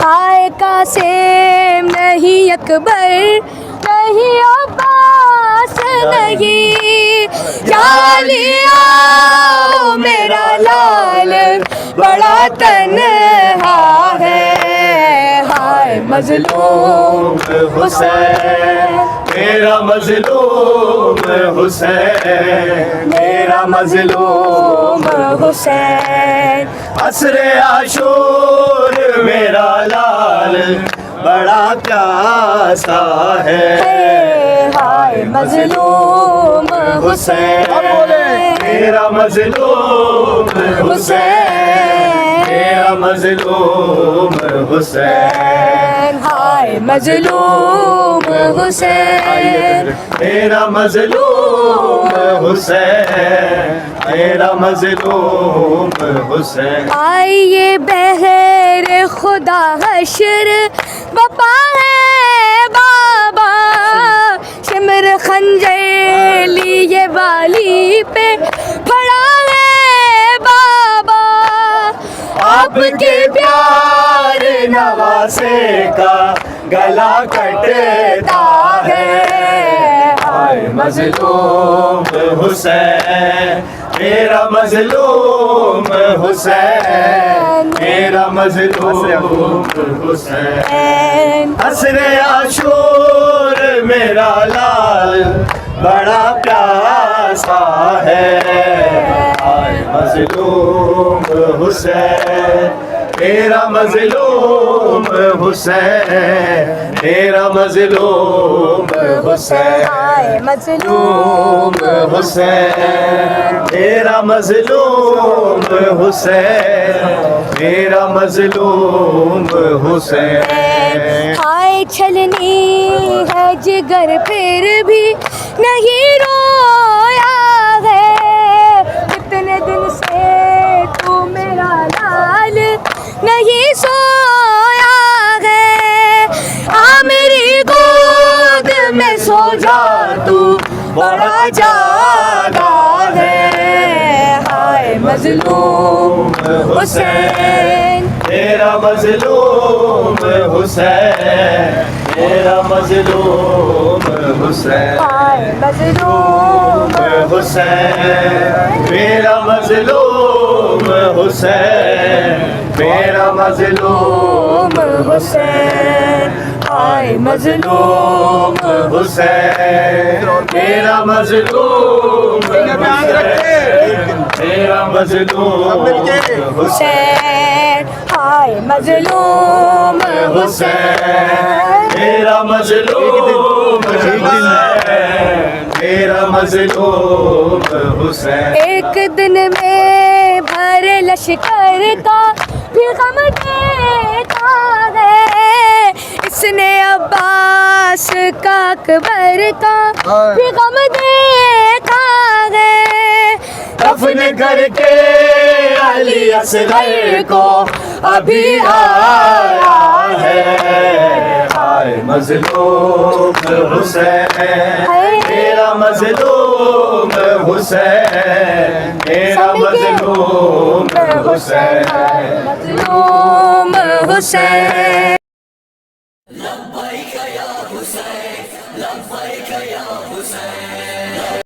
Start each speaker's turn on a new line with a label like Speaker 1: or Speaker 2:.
Speaker 1: آئے قاسم نہیں اکبر نہیں عباس نہیں، یا علی آؤ میرا لال بڑا تنہا ہے، ہائے مظلوم حسین
Speaker 2: میرا مظلوم حسین، میرا مظلوم
Speaker 1: حسین،
Speaker 2: عصر عاشور میرا لال بڑا پیاسا ہے،
Speaker 1: ہائے مظلوم حسین،
Speaker 2: میرا مظلوم حسین، میرا مظلوم حسین،
Speaker 1: ہائے مظلوم حسین،
Speaker 2: میرا مظلوم حسین، میرا مظلوم حسین۔
Speaker 1: آئیے بہر خدا حشر بپا ہے بابا، شمر خنجر لیے والی پہ کھڑا ہے بابا،
Speaker 2: آپ کے پیار نواسے کا گلا کٹتا ہے، ہائے مظلوم حسین، میرا مظلوم حسین، میرا مظلوم حسین، عصر عاشور میرا لال بڑا پیاسا ہے، ہائے مظلوم حسین، میرا مظلوم حسین، میرا مظلوم حسین،
Speaker 1: ہائے مظلوم
Speaker 2: حسین، میرا مظلوم حسین، میرا مظلوم حسین۔
Speaker 1: ہائے چھلنی ہے جگر پھر بھی نہیں رویا ہے، کتنے دن سے تو میرا لال نہیں سویا ہے، آ میری گود میں سو جا تو بڑا جاگا ہے، ہائے مظلوم حسین،
Speaker 2: میرا مظلوم حسین، میرا مظلوم حسین،
Speaker 1: ہائے مظلوم
Speaker 2: حسین، میرا مظلوم حسین، میرا مظلوم حسین، ہائے مظلوم حسین، میرا مظلوم حسین، میرا مظلوم
Speaker 1: حسین، ہائے مظلوم
Speaker 2: حسین، میرا مظلوم حسین، میرا مظلوم حسین۔
Speaker 1: ایک دن میں بھر لشکر کا بھی غم دیکھا ہے، اس نے عباس کا اکبر کا بھی غم دیکھا ہے،
Speaker 2: دفن کر کے علی اصغر کو ابھی آیا ہے، ہائے مظلوم حسین، میرا مظلوم حسین، میرا مظلوم حسین،
Speaker 1: مظلوم حسین۔
Speaker 3: لبیک یا حسین، لبیک یا